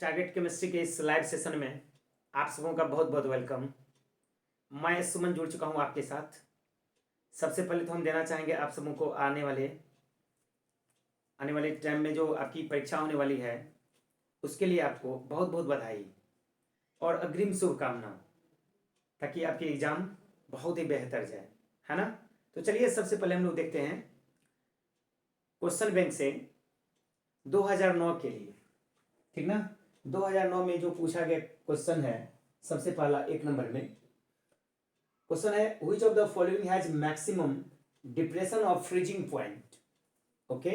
Target chemistry के इस live session में आप सबों का बहुत बहुत वेलकम। मैं सुमन जुड़ चुका हूं आपके साथ। सबसे पहले तो हम देना चाहेंगे आप सबों को आने वाले टाइम में जो आपकी परीक्षा होने वाली है उसके लिए आपको बहुत बहुत बधाई और अग्रिम शुभकामनाएं, ताकि आपकी एग्जाम बहुत ही बेहतर जाए, है ना। तो चलिए सबसे पहले हम लोग देखते हैं क्वेश्चन बैंक से 2009 के लिए, ठीक ना। 2009 में जो पूछा गया क्वेश्चन है, सबसे पहला 1 नंबर में क्वेश्चन है which of the following has maximum depression of freezing point. Okay,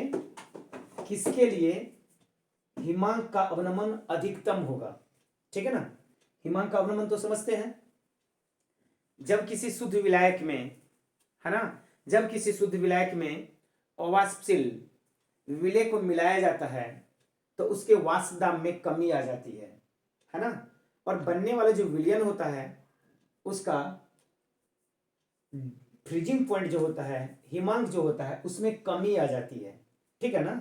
किसके लिए हिमांक का अवनमन अधिकतम होगा, ठीक है ना। हिमांक का अवनमन तो समझते हैं, जब किसी शुद्ध विलायक में, है ना, जब किसी शुद्ध विलायक में अवाष्पशील विलय को मिलाया जाता है तो उसके वाष्प दाब में कमी आ जाती है ना। और बनने वाला जो विलयन होता है उसका फ्रीजिंग पॉइंट जो होता है, हिमांक जो होता है, उसमें कमी आ जाती है, ठीक है ना।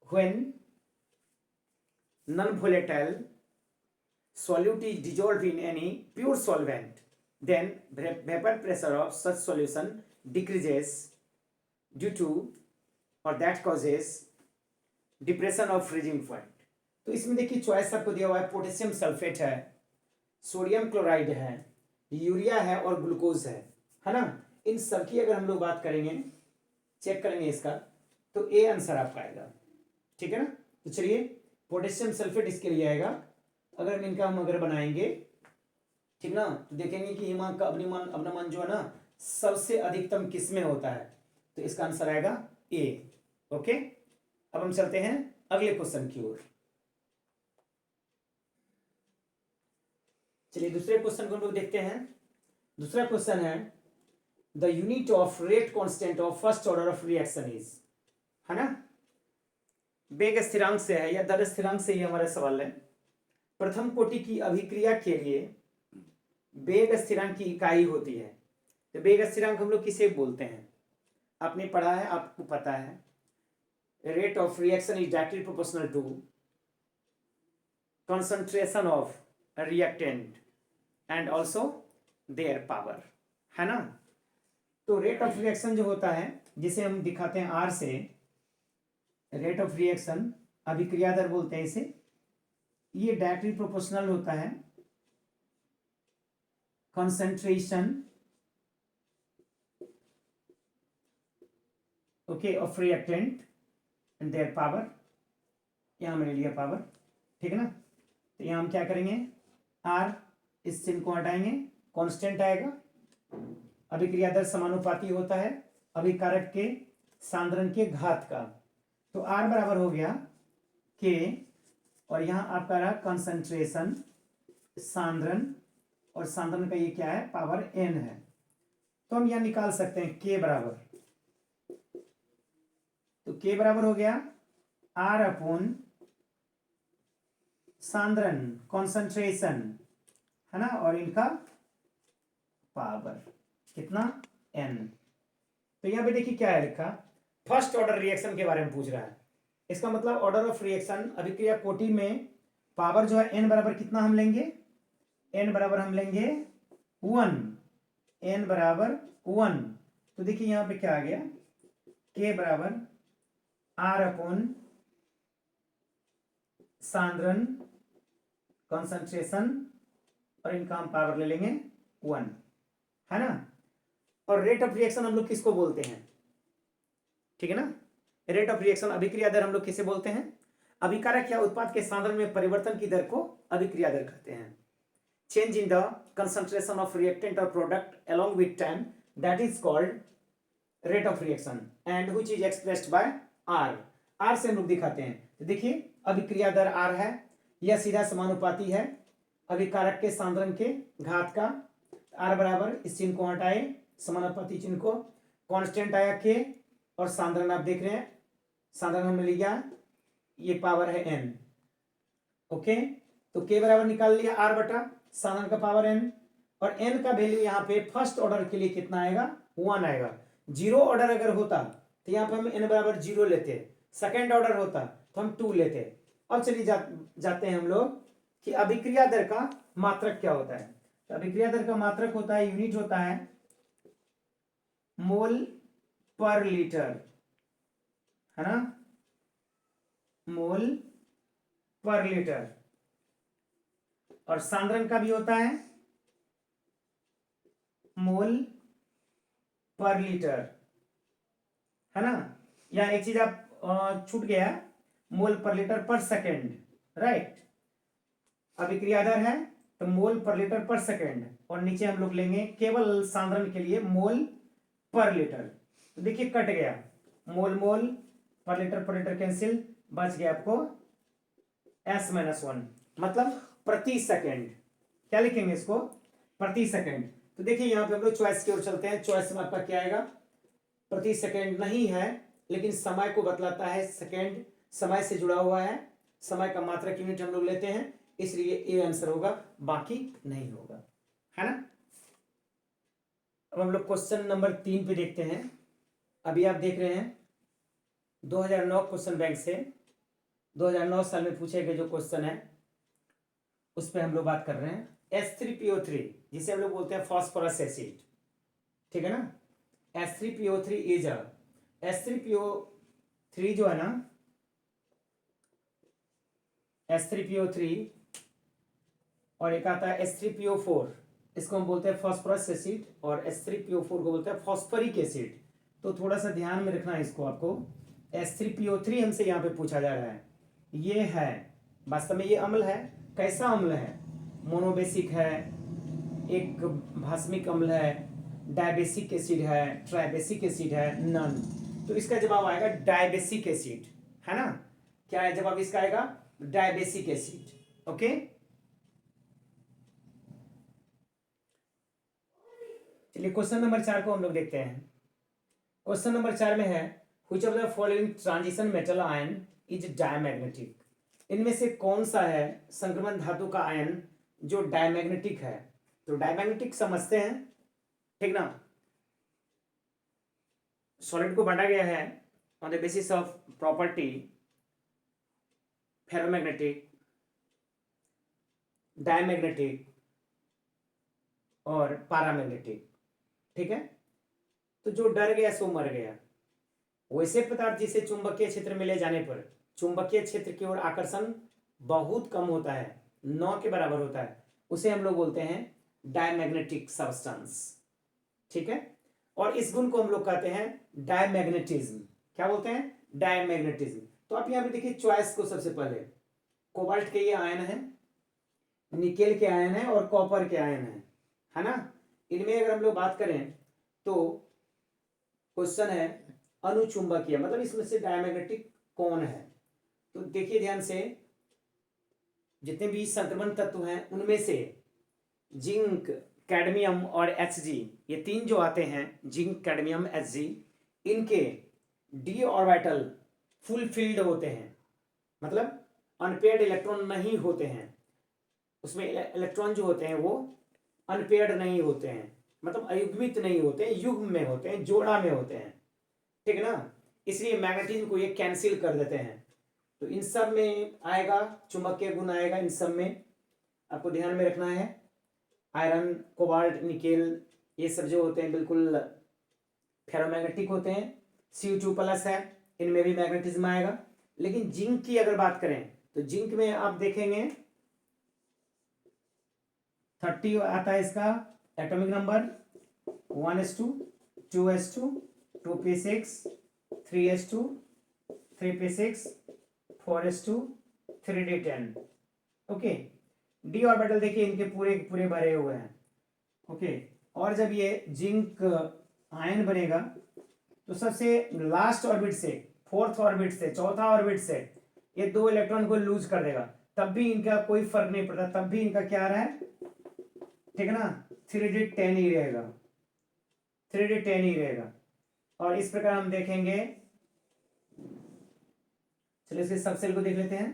When non volatile solute is dissolved in any pure solvent, then vapor pressure of such solution decreases due to or that causes depression of freezing point। तो इसमें देखिए चॉइस आपको दिया हुआ है, पोटेशियम सल्फेट है, सोडियम क्लोराइड है, urea है और ग्लूकोज है ना। इन सब की अगर हम लोग बात करेंगे, चेक करेंगे इसका, तो ए आंसर आपका आएगा, ठीक है ना। तो चलिए पोटेशियम सल्फेट इसके लिए आएगा। अगर इनका हम अगर बनाएंगे, ठीक ना, तो देखेंगे कि हिमांक का अवनमन जो है ना सबसे अधिकतम किस में होता है, तो इसका आंसर आएगा ए। ओके, अब हम चलते हैं अगले क्वेश्चन की ओर। चलिए दूसरे क्वेश्चन को हम लोग देखते हैं। दूसरा क्वेश्चन है the unit of rate constant of first order of reaction is, है ना। वेग स्थिरांक से है या दर स्थिरांक से ही हमारा सवाल है। प्रथम कोटि की अभिक्रिया के लिए वेग स्थिरांक की इकाई होती है। तो वेग स्थिरांक हम लोग किसे बोलते हैं, आपने पढ़ा है, आपको पता है। Rate of reaction is directly proportional to concentration of reactant and also their power, है ना। तो रेट ऑफ रिएक्शन जो होता है, जिसे हम दिखाते हैं आर से, रेट ऑफ रिएक्शन अभिक्रिया दर बोलते हैं इसे, ये डायरेक्टली प्रोपोर्शनल होता है concentration okay of reactant and their power. यहां मैंने लिया पावर, ठीक है ना। तो यहां हम क्या करेंगे, आर, इस चिन्ह को हटाएंगे, कांस्टेंट आएगा। अभिक्रिया दर समानुपाती होता है अभिकारक के सांद्रण के घात का। तो आर बराबर हो गया के, और यहां आपका रहा कंसंट्रेशन, सांद्रण, और सांद्रण का ये क्या है, पावर एन है। तो हम यहां निकाल सकते हैं के बराबर, तो के बराबर हो गया आर अपॉन सांद्रण कंसंट्रेशन, है ना, और इनका पावर कितना, एन। तो यहां पे देखिए क्या है लिखा, फर्स्ट ऑर्डर रिएक्शन के बारे में पूछ रहा है। इसका मतलब ऑर्डर ऑफ रिएक्शन अभिक्रिया कोटि में पावर जो है एन बराबर कितना हम लेंगे, एन बराबर हम लेंगे 1, एन बराबर 1। तो देखिए यहां पे क्या आ गया, के बराबर आर अपॉन सांद्रण कंसंट्रेशन, और इनका हम पावर ले लेंगे 1, है ना। और रेट ऑफ रिएक्शन हम लोग किसको बोलते हैं, ठीक है ना। रेट ऑफ रिएक्शन अभिक्रिया दर हम लोग किसे बोलते हैं, अभिकारक या उत्पाद के सांद्रण में परिवर्तन की दर को अभिक्रिया दर कहते हैं। Change in the concentration of reactant और product along with time, that is called rate of reaction and which is expressed by R. R से हम लोग दिखाते हैं, तो देखिए अभिक्रिया दर आर है, यह सीधा समानुपाती है अभिकारक के सांद्रण के घात का। आर बराबर, इस चिन्ह को हटाए, समानुपाती चिन्ह को, कांस्टेंट आया के, और सांद्रण आप देख रहे हैं, सांद्रण हमने लिया, ये पावर है एन। ओके, तो के बराबर निकाल लिया आर बटा सांद्रण का पावर एन, और एन का वैल्यू यहाँ पे फर्स्ट ऑर्डर के लिए कितना आएगा, 1 आएगा। जीरो ऑर्डर अगर होता तो यहाँ पे हम एन बराबर 0 लेते, सेकेंड ऑर्डर होता तो हम 2 लेते, अब चलिए जाते हैं हम लोग कि अभिक्रिया दर का मात्रक क्या होता है। तो अभिक्रिया दर का मात्रक होता है, यूनिट होता है मोल पर लीटर, है ना, मोल पर लीटर। और सांद्रण का भी होता है मोल पर लीटर, है ना। या एक चीज आप छूट गया, मोल पर लीटर पर सेकेंड, राइट। अभिक्रिया दर है तो मोल पर लीटर पर सेकेंड, और नीचे हम लोग लेंगे केवल सांद्रण के लिए मोल पर लीटर। तो देखिए कट गया, मोल मोल पर लीटर कैंसिल, बच गया आपको S-1, मतलब प्रति सेकेंड। क्या लिखेंगे इसको, प्रति सेकेंड। तो देखिए यहाँ पे हम लोग चॉइस की ओर चलते हैं। चॉइस में आपका क्या आएगा, प्रति सेकेंड नहीं है, लेकिन समय को बतलाता है, सेकेंड समय से जुड़ा हुआ है, समय का मात्रक यूनिट हम लोग लेते हैं, इसलिए ए आंसर होगा, बाकी नहीं होगा, है ना। अब हम लोग क्वेश्चन नंबर 3 पे देखते हैं। अभी आप देख रहे हैं 2009 क्वेश्चन बैंक से 2009 साल में पूछे गए जो क्वेश्चन है उस पर हम लोग बात कर रहे हैं। H3PO3 जिसे हम लोग बोलते हैं फास्फोरस एसिड, ठीक है ना। H3PO3 इज अ, H3PO3 जो है ना, H3PO3 और एक आता है H3PO4, इसको हम बोलते हैं फास्फोरस एसिड, और H3PO4 को बोलते हैं फास्फोरिक एसिड। तो थोड़ा सा ध्यान में रखना है इसको आपको। H3PO3 हमसे यहाँ पे पूछा जा रहा है, ये है वास्तव में ये अम्ल है, कैसा अम्ल है, मोनोबेसिक है, एक भास्मिक अम्ल है, डायबेसिक एसिड है, ट्राइबेसिक एसिड है, नन। तो इसका जवाब आएगा डायबेसिक एसिड, है ना। क्या है जवाब इसका आएगा, डायबेसिक एसिड। ओके, चलिए क्वेश्चन नंबर 4 को हम लोग देखते हैं। क्वेश्चन नंबर 4 में है which of the following transition metal ion is diamagnetic. इनमें से कौन सा है संक्रमण धातु का आयन जो डायमैग्नेटिक है। तो डायमैग्नेटिक समझते हैं, ठीक ना। सॉलिड को बांटा गया है on the basis of property ferromagnetic, diamagnetic और पैरामैग्नेटिक, ठीक है। तो जो डर गया सो मर गया। वैसे पदार्थ जिसे चुंबकीय क्षेत्र में ले जाने पर चुंबकीय क्षेत्र की ओर आकर्षण बहुत कम होता है, 9 के बराबर होता है, उसे हम लोग बोलते हैं डायमैग्नेटिक सब्सटेंस, ठीक है। और इस गुण को हम लोग कहते हैं डायमैग्नेटिज्म। क्या बोलते हैं, डायमैग्नेटिज्म। तो आप यहाँ पे देखिए चॉइस को, सबसे पहले कोबाल्ट के ये आयन है, निकेल के आयन है और कॉपर के आयन है ना। इनमें अगर हम लोग बात करें तो क्वेश्चन है अनुचुंबकीय, मतलब इसमें से डायमैग्नेटिक कौन है। तो देखिए ध्यान से, जितने भी संक्रमण तत्व हैं उनमें से जिंक, कैडमियम और Hg, ये तीन जो आते हैं, जिंक, कैडमियम, Hg, इनके डी ऑर्बिटल फुल फिल्ड होते हैं, मतलब अनपेयर्ड इलेक्ट्रॉन नहीं होते हैं, उसमें इलेक्ट्रॉन जो होते हैं वो अनपेयर्ड नहीं होते हैं, मतलब अयुग्मित नहीं होते हैं, युग्म में होते हैं, जोड़ा में होते हैं, ठीक है ना। इसलिए मैग्नेटिज्म को ये कैंसिल कर देते हैं। तो इन सब में आएगा चुंबकीय गुण आएगा, इन सब में आपको ध्यान में रखना है। आयरन, कोबाल्ट, निकेल, ये सब जो होते हैं बिल्कुल फेरोमैग्नेटिक होते हैं। Cu2+ है, इनमें भी मैग्नेटिज्म आएगा। लेकिन जिंक की अगर बात करें तो जिंक में आप देखेंगे 30 आता है इसका atomic number, 1s2, 2s2, 2p6, 3s2, 3p6, 4s2, 3d10। Okay, D orbital देखिए इनके पूरे पूरे भरे हुए हैं। ओके, और जब ये जिंक आयन बनेगा तो सबसे लास्ट ऑर्बिट से, फोर्थ ऑर्बिट से, चौथा ऑर्बिट से ये 2 इलेक्ट्रॉन को लूज कर देगा, तब भी इनका कोई फर्क नहीं पड़ता, तब भी इनका क्या रहा है, ठीक है ना, 3d10 ही रहेगा, 3d10 ही रहेगा। और इस प्रकार हम देखेंगे, चलिए इसके सब सेल को देख लेते हैं।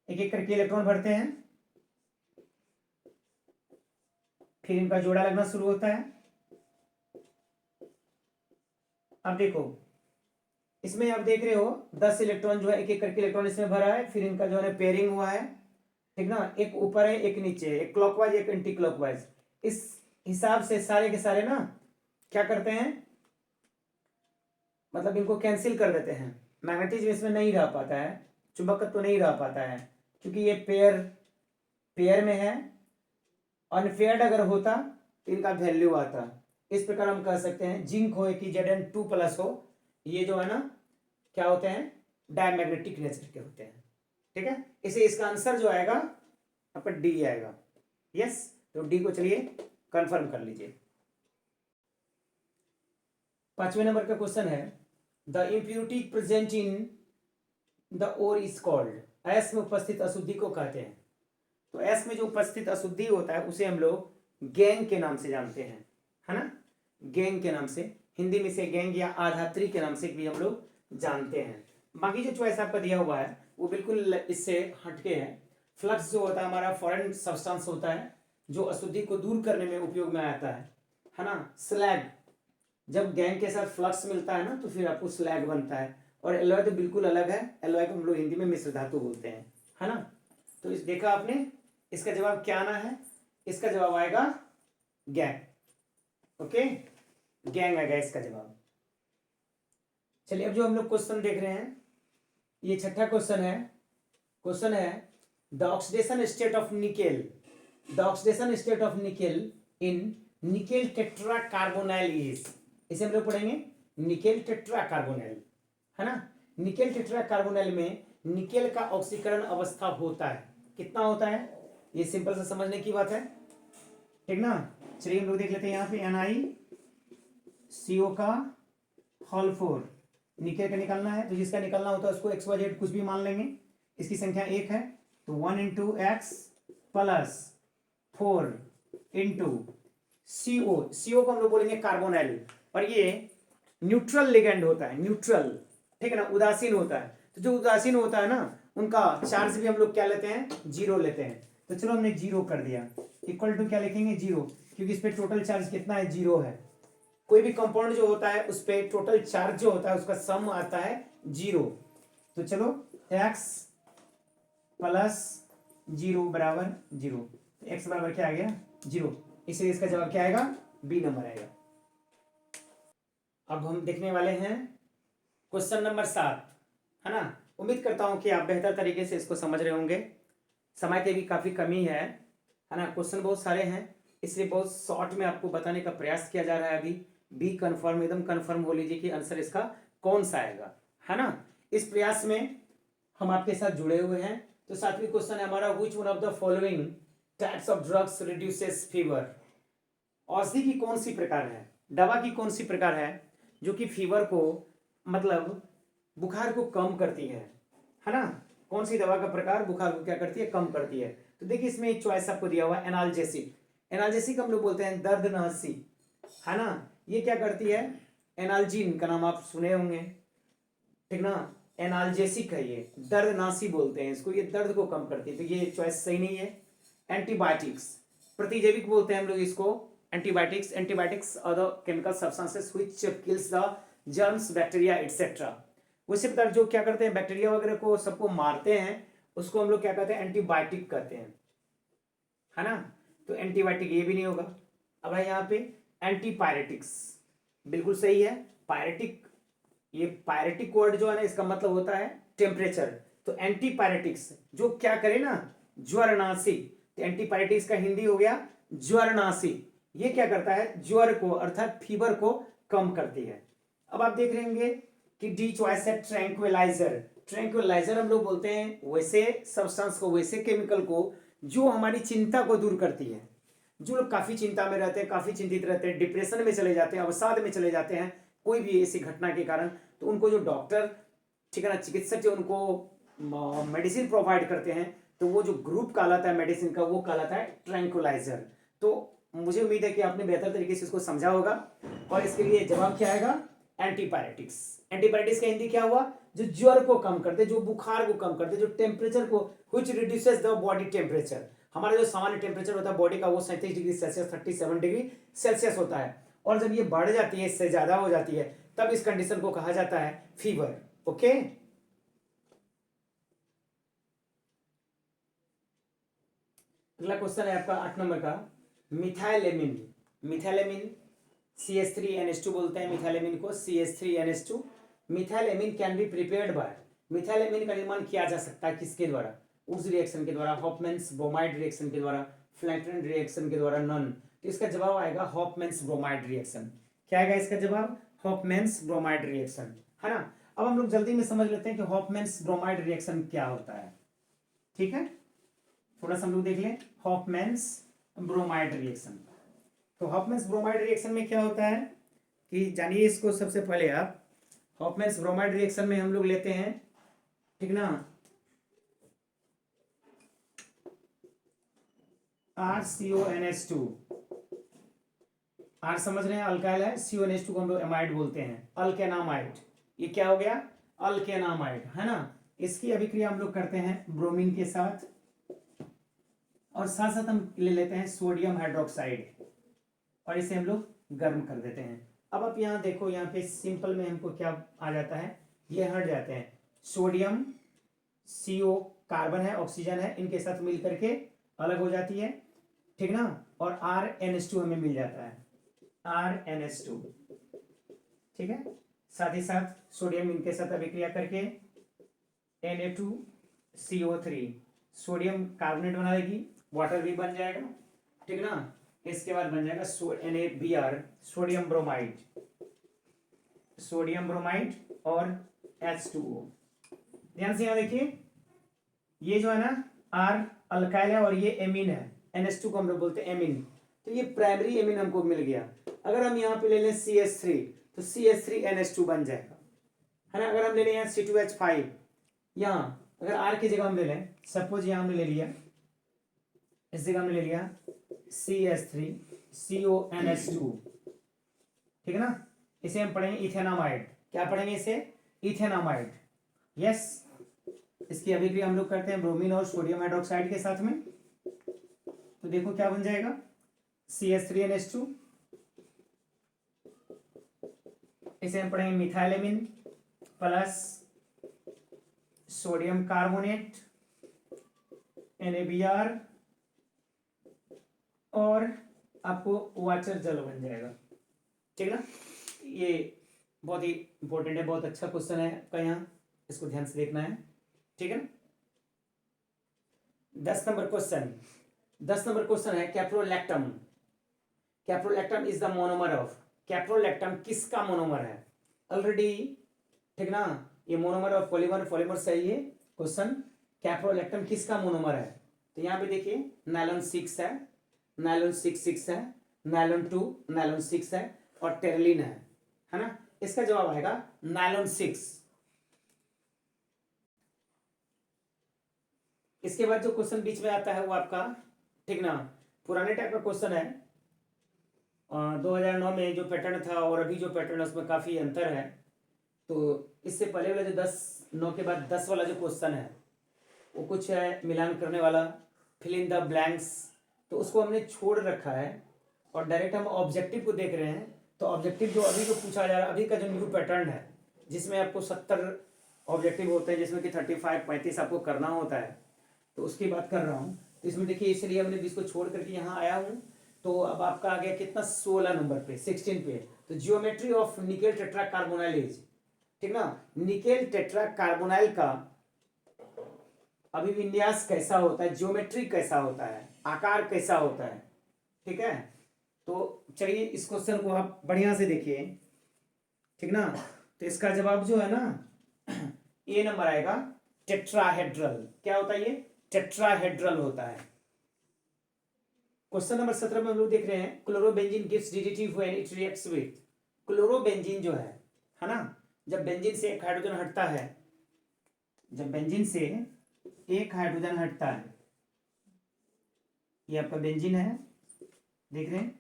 एक एक करके इलेक्ट्रॉन भरते हैं, फिर इनका जोड़ा लगना शुरू होता है। अब देखो इसमें आप देख रहे हो 10 इलेक्ट्रॉन जो है एक एक करके इलेक्ट्रॉन इसमें भरा है, फिर इनका जो है पेयरिंग हुआ है, ठीक ना, एक ऊपर है एक नीचे है, एक क्लॉकवाइज एक एंटी क्लॉकवाइज। इस हिसाब से सारे के सारे ना क्या करते हैं, मतलब इनको कैंसिल कर देते हैं। मैग्नेटिज्म इसमें नहीं रह पाता है, चुंबकत्व तो नहीं रह पाता है, क्योंकि ये पेयर पेयर में है। अनपेयर्ड अगर होता तो इनका वैल्यू आता। इस प्रकार हम कह सकते हैं जिंक हो कि Zn2+ हो, ये जो है ना क्या होते हैं, डायमैग्नेटिक नेचर के होते हैं, ठीक है। इसे इसका आंसर जो आएगा आपका डी आएगा। यस, तो डी को चलिए कंफर्म कर लीजिए। 5वें नंबर का क्वेश्चन है, the impurity present in the ore is called, ऐस में उपस्थित अशुद्धि को कहते हैं। तो ऐस में जो उपस्थित अशुद्धि होता है उसे हम लोग गैंग के नाम से जानते हैं, है ना, गैंग के नाम से, हिंदी में से गैंग या आधात्री के नाम से भी हम लोग जानते हैं। बाकी जो चॉइस आपका दिया हुआ है वो बिल्कुल इससे हटके है। फ्लक्स जो होता है हमारा फॉरेन सब्सटेंस होता है जो अशुद्धि को दूर करने में उपयोग में आता है ना। स्लैग, जब गैंग के साथ फ्लक्स मिलता है ना तो फिर आपको स्लैग बनता है। और एलॉय तो बिल्कुल अलग है, एलॉय को हम लोग हिंदी में मिश्र धातु बोलते हैं, है ना। तो इस देखा आपने, इसका जवाब क्या आना है, इसका जवाब आएगा गैंग। ओके, गैंग आएगा इसका जवाब। चलिए अब जो हम लोग क्वेश्चन देख रहे हैं ये छठा क्वेश्चन है। क्वेश्चन है the oxidation state of nickel, the oxidation state of nickel in nickel tetra carbonyl is, इसे हम लोग पढ़ेंगे निकेल टेट्रा कार्बोनाइल, है ना। निकेल टेट्रा कार्बोनाइल में निकेल का ऑक्सीकरण अवस्था होता है, कितना होता है, ये सिंपल से समझने की बात है, ठीक ना। चलिए हम लोग देख लेते हैं यहाँ पे NiCO का होल 4 निकेल का निकालना है, तो जिसका निकालना होता है उसको XYZ कुछ भी मान लेंगे। इसकी संख्या 1 है तो 1 × X + 4 × CO को हम लोग बोलेंगे कार्बोनाइल। और ये न्यूट्रल लिगेंड होता है, न्यूट्रल, ठीक है ना, उदासीन होता है। तो जो उदासीन होता है ना उनका चार्ज भी हम लोग क्या लेते हैं, 0 लेते हैं। तो चलो हमने 0 कर दिया, इक्वल टू क्या लिखेंगे 0, क्योंकि इस पे टोटल चार्ज कितना है, 0 है। कोई भी कंपाउंड जो होता है उस पे टोटल चार्ज जो होता है उसका सम आता है 0। तो चलो x + 0 = 0, तो x बराबर क्या आ गया 0, इसलिए इसका जवाब क्या आएगा, बी नंबर आएगा। अब हम देखने वाले हैं क्वेश्चन नंबर 7, है ना। उम्मीद करता हूं कि आप बेहतर तरीके से इसको समझ रहे होंगे। समय की भी काफी कमी है ना, क्वेश्चन बहुत सारे हैं इसलिए बहुत शॉर्ट में आपको बताने का प्रयास किया जा रहा है। अभी बी कंफर्म, एकदम कंफर्म हो लीजिए कि आंसर इसका कौन सा आएगा, है ना। इस प्रयास में हम आपके साथ जुड़े हुए हैं। तो 7वीं क्वेश्चन है हमारा, which one of the following types of drugs reduces fever, औषधि की कौन सी प्रकार है, दवा की कौन सी प्रकार है जो कि फीवर को, मतलब बुखार को कम करती है ना। कौन सी दवा का प्रकार बुखार को क्या करती है, कम करती है। तो देखिए इसमें एक चॉइस आपको दिया हुआ है एनाल्जेसिक। एनाल्जेसिक हम लोग बोलते हैं दर्दनाशी, है ना। ये क्या करती है, एनाल्जीन का नाम आप सुने होंगे, ठीक ना। एनाल्जेसिक है ये, दर्दनाशी बोलते हैं इसको, ये दर्द को कम करती है, तो ये चॉइस सही नहीं है। एंटीबायोटिक्स, प्रतिजैविक बोलते हैं हम लोग इसको, antibiotics. Antibiotics are the chemical substances which kills the germs, bacteria etcetera. उससे पता जो क्या करते हैं, बैक्टीरिया वगैरह को सबको मारते हैं, उसको हम लोग क्या कहते हैं, एंटीबायोटिक कहते हैं, है ना। तो एंटीबायोटिक ये भी नहीं होगा। अब है यहाँ पे एंटीपायरेटिक्स, बिल्कुल सही है। पायरेटिक, ये पायरेटिक वर्ड जो है ना इसका मतलब होता है टेम्परेचर। तो एंटीपायरेटिक्स जो क्या करे ना, ज्वरनाशी। तो एंटीपायरेटिक्स का हिंदी हो गया ज्वरनाशी। ये क्या करता है, ज्वर को अर्थात फीवर को कम करती है। अब आप देख लेंगे कि डी चॉइस है ट्रैंक्विलाइजर। ट्रैंक्विलाइजर हम लोग बोलते हैं वैसे सब्सटेंस को, वैसे केमिकल को जो हमारी चिंता को दूर करती है। जो लोग काफी चिंता में रहते हैं, काफी चिंतित रहते हैं, डिप्रेशन में चले जाते हैं, अवसाद में चले जाते हैं कोई भी ऐसी घटना के कारण, तो उनको जो डॉक्टर, ठीक है ना, चिकित्सक जो उनको मेडिसिन प्रोवाइड करते हैं, तो वो जो ग्रुप कहलाता है मेडिसिन का वो कहलाता है ट्रैंक्विलाइजर। तो मुझे उम्मीद है कि आपने बेहतर तरीके से इसको समझा होगा। और इसके लिए जवाब क्या आएगा, एंटीपायरेटिक्स। एंटीपायरेटिक्स का हिंदी क्या हुआ, जो ज्वर को कम करते, जो बुखार को कम करते, जो टेम्परेचर को, which reduces the body temperature. हमारा जो सामान्य टेम्परेचर होता है बॉडी का वो 37 डिग्री सेल्सियस 37 डिग्री सेल्सियस होता है। और जब ये बढ़ जाती है, इससे ज्यादा हो जाती है, तब इस कंडीशन को कहा जाता है फीवर। ओके, अगला क्वेश्चन है आपका 8 नंबर का, मिथाइलेमिन। मिथाइलेमिन CH3NH2 बोलते हैं मिथाइलेमिन को, CH3NH2। Methylamine can be prepared by, methylamine का निर्माण किया जा सकता है किसके द्वारा? उस रिएक्शन के द्वारा, हॉफमैन्स ब्रोमाइड रिएक्शन के द्वारा, फ्लैटन रिएक्शन के द्वारा, नन। तो इसका जवाब आएगा हॉफमैन्स ब्रोमाइड रिएक्शन। क्या आएगा इसका जवाब? हॉफमैन्स ब्रोमाइड रिएक्शन, है ना। अब हम लोग जल्दी में समझ लेते हैं कि हॉफमैन्स ब्रोमाइड रिएक्शन क्या होता है। ठीक है, थोड़ा सा हम लोग देख लें हॉफमैन्स ब्रोमाइड रिएक्शन। तो हॉफमैन्स ब्रोमाइड रिएक्शन में क्या होता है कि जानिए इसको। सबसे पहले आप हॉफमैन्स ब्रोमाइड रिएक्शन में हम लोग लेते हैं, ठीक ना, RCONH2। R समझ रहे हैं, अल्काइल है, CONH2 को हम लोग एमाइड बोलते हैं, अल्केनामाइड। ये क्या हो गया? अल्केनामाइड, है ना। इसकी अभिक्रिया हम लोग करते हैं ब्रोमीन के साथ, और साथ साथ हम ले लेते हैं सोडियम हाइड्रोक्साइड, और इसे हम लोग गर्म कर देते हैं। अब आप यहाँ देखो, यहाँ पे सिंपल में हमको क्या आ जाता है, ये हट जाते हैं। सोडियम CO कार्बन है, ऑक्सीजन है, इनके साथ मिल करके अलग हो जाती है, ठीक ना। और RNH2 हमें मिल जाता है, RNH2, ठीक है। साथ ही साथ सोडियम इनके साथ अभिक्रिया करके Na2CO3 सोडियम कार्बोनेट बना देगी, वाटर भी बन जाएगा, ठीक ना। इसके बाद बन जाएगा NaBr sodium bromide, sodium bromide और H2O। ध्यान से यहाँ देखिए, ये जो है ना R अल्काइल है और ये एमीन है, NH2 को हम लोग बोलते हैं एमीन। तो ये प्राइमरी एमीन हमको मिल गया। अगर हम यहाँ पे ले लें CH3 तो CH3NH2 बन जाएगा, है ना। अगर हम ले लें यहाँ C2H5, यहाँ अगर R की जगह हम ले लें, सपोज यहाँ हमने ले लिया, इस जगह हमने ले लिया CH3CONH2, ठीक है ना। इसे हम पढ़ेंगे इथेनामाइड। क्या पढ़ेंगे इसे? इथेनामाइड। यस, इसकी अभिक्रिया हम लोग करते हैं ब्रोमीन और सोडियम हाइड्रोक्साइड के साथ में। तो देखो क्या बन जाएगा, CH3NH2। इसे हम पढ़ेंगे मिथाइलेमिन प्लस सोडियम कार्बोनेट NaBr, और आपको वाटर जल बन जाएगा, ठीक ना। ये बहुत ही इंपॉर्टेंट है, बहुत अच्छा क्वेश्चन है आपका, यहाँ इसको ध्यान से देखना है, ठीक है ना। 10 नंबर क्वेश्चन, 10 नंबर क्वेश्चन है caprolactam. Caprolactam is the monomer of, caprolactam किसका मोनोमर है? ऑलरेडी, ठीक ना, ये मोनोमर ऑफ पॉलीमर, पॉलीमर से ये क्वेश्चन, कैप्रोलैक्टम किसका मोनोमर है? तो यहाँ पे देखिए नायलॉन 6 है, नायलॉन 6 है, नायलॉन 2, नायलॉन 6 है, और टेरलिन है ना। इसका जवाब आएगा नायलॉन 6। इसके बाद जो क्वेश्चन बीच में आता है वो आपका, ठीक ना, पुराने टाइप का क्वेश्चन है। 2009 में जो पैटर्न था और अभी जो पैटर्न है उसमें काफी अंतर है। तो इससे पहले वाला जो 9 के बाद 10 वाला जो क्वेश्चन है वो कुछ है मिलान करने वाला, फिल इन द ब्लैंक्स, तो उसको हमने छोड़ रखा है और डायरेक्ट हम ऑब्जेक्टिव को देख रहे हैं। तो ऑब्जेक्टिव जो अभी को पूछा जा रहा है, अभी का जो न्यू पैटर्न है जिसमें आपको 70 ऑब्जेक्टिव होते हैं, जिसमें कि 35 आपको करना होता है, तो उसकी बात कर रहा हूँ। तो इसमें देखिए इसलिए हमने इसको छोड़ करके यहाँ आया हूँ। तो अब आपका आ गया कितना, 16 नंबर पे, 16 पे। तो geometry of nickel tetra carbonyl, ठीक ना, निकेल टेट्रा कार्बोनाइल का अभिविन्यास कैसा होता है, ज्योमेट्री कैसा होता है, आकार कैसा होता है, ठीक है। तो चलिए इस क्वेश्चन को आप बढ़िया से देखिए, ठीक ना। तो इसका जवाब जो है ना ए नंबर आएगा, टेट्राहेड्रल। क्या होता है ये? टेट्राहेड्रल होता है। क्वेश्चन नंबर 17 में हम लोग देख रहे हैं chlorobenzene gives DDT when it reacts with, chlorobenzene जो है ना, जब बेंजीन से एक हाइड्रोजन हटता है, जब बेंजीन से एक हाइड्रोजन हटता है, ये आपका बेंजीन है, देख रहे हैं,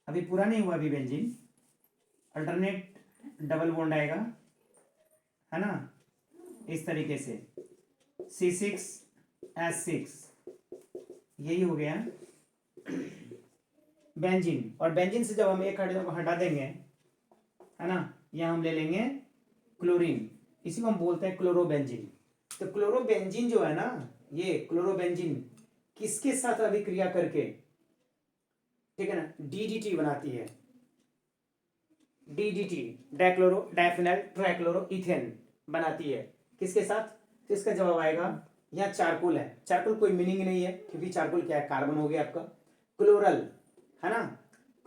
अभी पूरा नहीं हुआ अभी बेंजीन, अल्टरनेट डबल बॉन्ड आएगा, है ना, इस तरीके से C6H6, यही हो गया बेंजीन। और बेंजीन से जब हम एक हाइड्रोजन को हटा देंगे है ना, यहाँ हम ले लेंगे क्लोरीन, इसी को हम बोलते हैं क्लोरोबेंजीन। तो क्लोरोबेंजीन जो है ना, ये क्लोरोबेंजीन किसके साथ अभिक्रिया करके, ठीक है ना, डीडीटी बनाती है, DDT dichloro diphenyl trichloro ethane बनाती है, किसके साथ? तो इसका जवाब आएगा यहाँ चारकोल है। चारकोल कोई मीनिंग नहीं है, क्योंकि चारकोल क्या है, कार्बन हो गया आपका। क्लोरल है ना,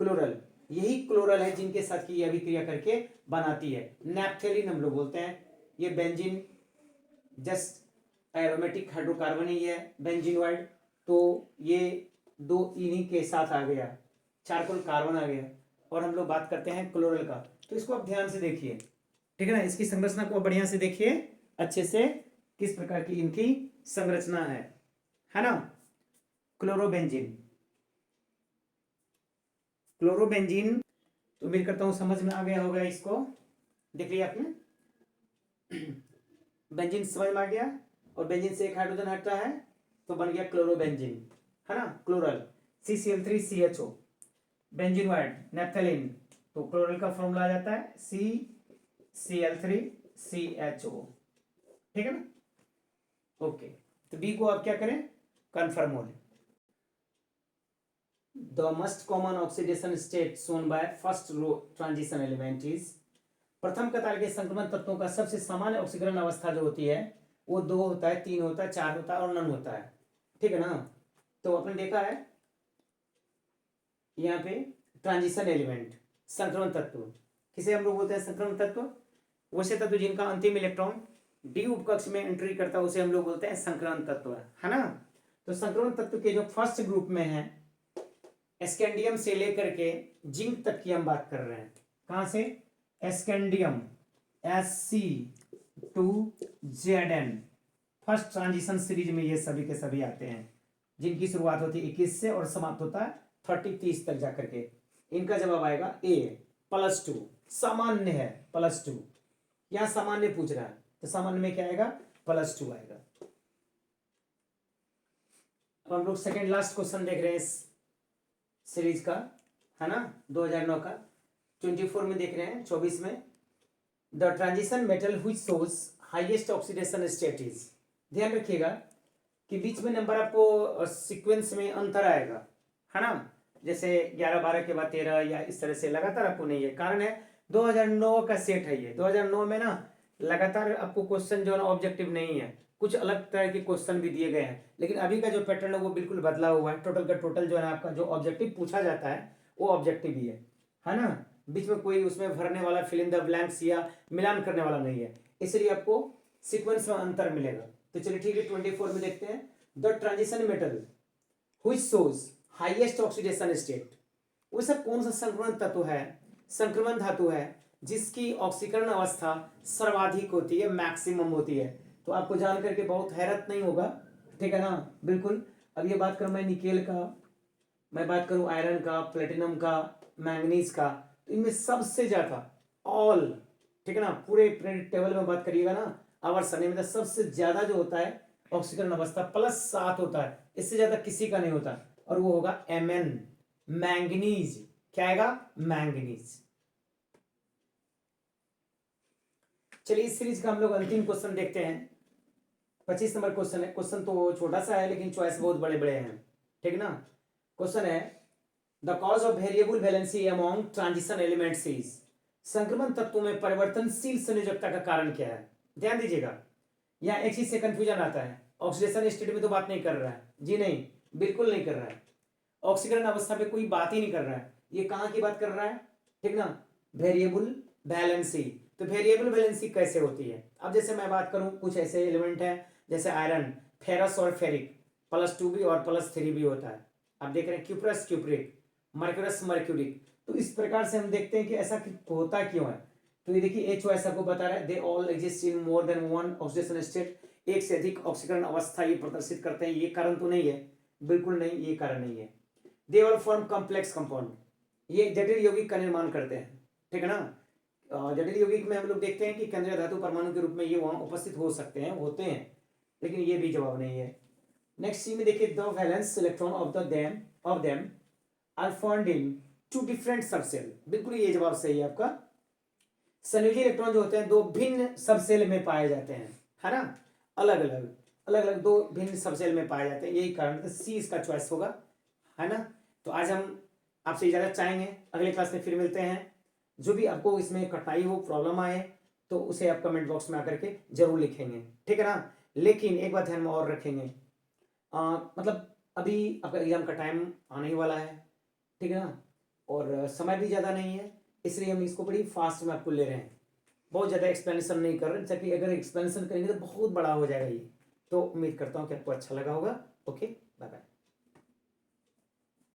क्लोरल, यही क्लोरल है जिनके साथ की अभिक्रिया करके बनाती है। नैप्थेलिन हम लोग बोलते हैं, ये बेंजीन जस्ट एरोमेटिक हाइड्रोकार्बन ही है, बेंजीनोइड। तो ये दो इन्हीं के साथ आ गया, चारकोल कार्बन आ गया। और हम लोग बात करते हैं क्लोरल का, तो इसको आप ध्यान से देखिए, ठीक है ना, इसकी संरचना को बढ़िया से देखिए अच्छे से, किस प्रकार की इनकी संरचना है ना। क्लोरोबेंजीन, क्लोरोबेंजीन तो उम्मीद करता हूं समझ में आ गया होगा, इसको देख लिया आपने। बेंजीन समझ में आ गया, और बेंजीन से एक हाइड्रोजन हटता है तो बन गया क्लोरोबेंजीन, है ना, क्लोरल CCl3CHO। बेंजीनोइड नैप्थेलिन, तो क्लोरल का फॉर्मूला आ जाता है CCl3CHO, ठीक है ना। ओके, तो बी को आप क्या करें, कंफर्म हो। The most common oxidation state shown by first row transition element is, प्रथम कतार के संक्रमण तत्वों का सबसे सामान्य ऑक्सीकरण अवस्था जो होती है वो 2 होता है, 3 होता है, 4 होता है और नन होता है, ठीक है ना। तो आपने देखा है यहाँ पे ट्रांजिशन एलिमेंट, संक्रमण तत्व, किसे हम लोग बोलते हैं, संक्रमण तत्व। वैसे तत्व जिनका अंतिम इलेक्ट्रॉन डी उपकक्ष में एंट्री करता है उसे हम लोग बोलते हैं संक्रमण तत्व, है ना। तो संक्रमण तत्व के जो फर्स्ट ग्रुप में है, एस्केंडियम से लेकर के जिंक तक की हम बात कर रहे हैं। कहां से, एस्केंडियम Sc2Zn, फर्स्ट ट्रांजिशन सीरीज में ये सभी के सभी आते हैं, जिनकी शुरुआत होती है 21 से और समाप्त होता है 30-30 तक जाकर के। इनका जवाब आएगा ए +2, सामान्य है +2, यहां सामान्य पूछ रहा है तो सामान्य में क्या आएगा, +2 आएगा। अब हम लोग सेकेंड लास्ट क्वेश्चन देख रहे हैं इस सीरीज का, है ना, 2009 का, 24 में देख रहे हैं, 24 में। The transition metal which shows highest oxidation state is, ध्यान रखिएगा कि बीच में नंबर आपको सीक्वेंस में अंतर आएगा, है ना, जैसे 11 12 के बाद 13 या इस तरह से लगातार आपको नहीं है, कारण है 2009 का सेट है ये। 2009 में ना लगातार आपको क्वेश्चन जो है ना ऑब्जेक्टिव नहीं है, कुछ अलग तरह के क्वेश्चन भी दिए गए हैं, लेकिन अभी का जो पैटर्न है वो बिल्कुल बदला हुआ है। टोटल का टोटल जो है ना आपका जो ऑब्जेक्टिव पूछा जाता है वो ऑब्जेक्टिव ही है ना, बीच में कोई उसमें भरने वाला फिल इन द ब्लैंक्स या मिलान करने वाला नहीं है, इसलिए आपको सीक्वेंस में अंतर मिलेगा। तो चलिए ठीक है, 24 में देखते हैं। The transition metal which shows highest oxidation state, वो सब कौन सा संक्रमण तत्व है, संक्रमण धातु है जिसकी ऑक्सीकरण अवस्था सर्वाधिक होती है, मैक्सिमम होती है। तो आपको जान करके बहुत हैरत नहीं होगा, ठीक है ना, बिल्कुल। अब ये बात करूं मैं निकेल का, मैं बात करूं आयरन का, प्लेटिनम का, मैंगनीज का, तो इनमें सबसे ज्यादा ऑल, ठीक है ना, पूरे टेबल में बात करिएगा ना, आवर सने में सबसे ज्यादा जो होता है ऑक्सीकरण अवस्था +7 होता है, इससे ज्यादा किसी का नहीं होता, और वो होगा Mn, मैंगनीज। क्या आएगा, मैंगनीज। चलिए इस सीरीज का हम लोग अंतिम क्वेश्चन देखते हैं, 25 नंबर क्वेश्चन है। क्वेश्चन तो छोटा सा है लेकिन चॉइस बहुत बड़े बड़े हैं, ठीक ना। क्वेश्चन है the cause of variable valency among transition elements is, संक्रमण तत्वों में परिवर्तनशील संयोजकता का कारण क्या है। ध्यान दीजिएगा, यहाँ एक चीज से कंफ्यूजन आता है, ऑक्सीडेशन स्टेट में तो बात नहीं कर रहा है जी, नहीं बिल्कुल नहीं कर रहा है, ऑक्सीकरण अवस्था पे कोई बात ही नहीं कर रहा है, ये कहाँ की बात कर रहा है, ठीक ना, वेरिएबल वैलेंसी। तो वेरिएबल वैलेंसी कैसे होती है, अब जैसे मैं बात करूं कुछ ऐसे एलिमेंट है जैसे आयरन, फेरस और फेरिक, +2 भी और +3 भी होता है। आप देख रहे हैं क्यूप्रस क्यूप्रिक, मर्क्यूरस मर्क्यूरिक, तो इस प्रकार से हम देखते हैं कि ऐसा होता क्यों है। तो ये देखिए एच ऐसा को बता रहा है, they all exist in more than one oxidation state, एक से अधिक ऑक्सीकरण अवस्था ये प्रदर्शित करते हैं। ये कारण तो नहीं है, बिल्कुल नहीं, ये कारण नहीं है। They all form complex compound, ये जटिल यौगिक का निर्माण करते हैं, ठीक है ना। जटिल यौगिक में हम लोग देखते हैं कि केंद्रीय धातु परमाणु के रूप में ये वहां उपस्थित हो सकते हैं, होते हैं, लेकिन ये भी जवाब नहीं है। नेक्स्ट सी में देखिए the valence electron of them are found in 2 different subshell, बिल्कुल ये जवाब सही है आपका, संयोजी इलेक्ट्रॉन जो होते हैं दो भिन्न सबसेल में पाए जाते हैं, है ना, अलग अलग दो भिन्न सबसेल में पाए जाते हैं, यही कारण सी इसका चॉइस होगा, है ना। तो आज हम आपसे इजाजत चाहेंगे, अगले क्लास में फिर मिलते हैं। जो भी आपको इसमें कठिनाई हो, प्रॉब्लम आए, तो उसे आप कमेंट बॉक्स में आकर के जरूर लिखेंगे, ठीक है ना। लेकिन एक बात ध्यान में और रखेंगे, मतलब अभी आपका एग्जाम का टाइम आने ही वाला है, ठीक है ना, और समय भी ज़्यादा नहीं है, इसलिए हम इसको बड़ी फास्ट में आपको ले रहे हैं, बहुत ज़्यादा एक्सप्लेनेशन नहीं कर रहे, ताकि अगर एक्सप्लेनेशन करेंगे तो बहुत बड़ा हो जाएगा ये। तो उम्मीद करता हूँ कि आपको अच्छा लगा होगा। Okay, bye bye.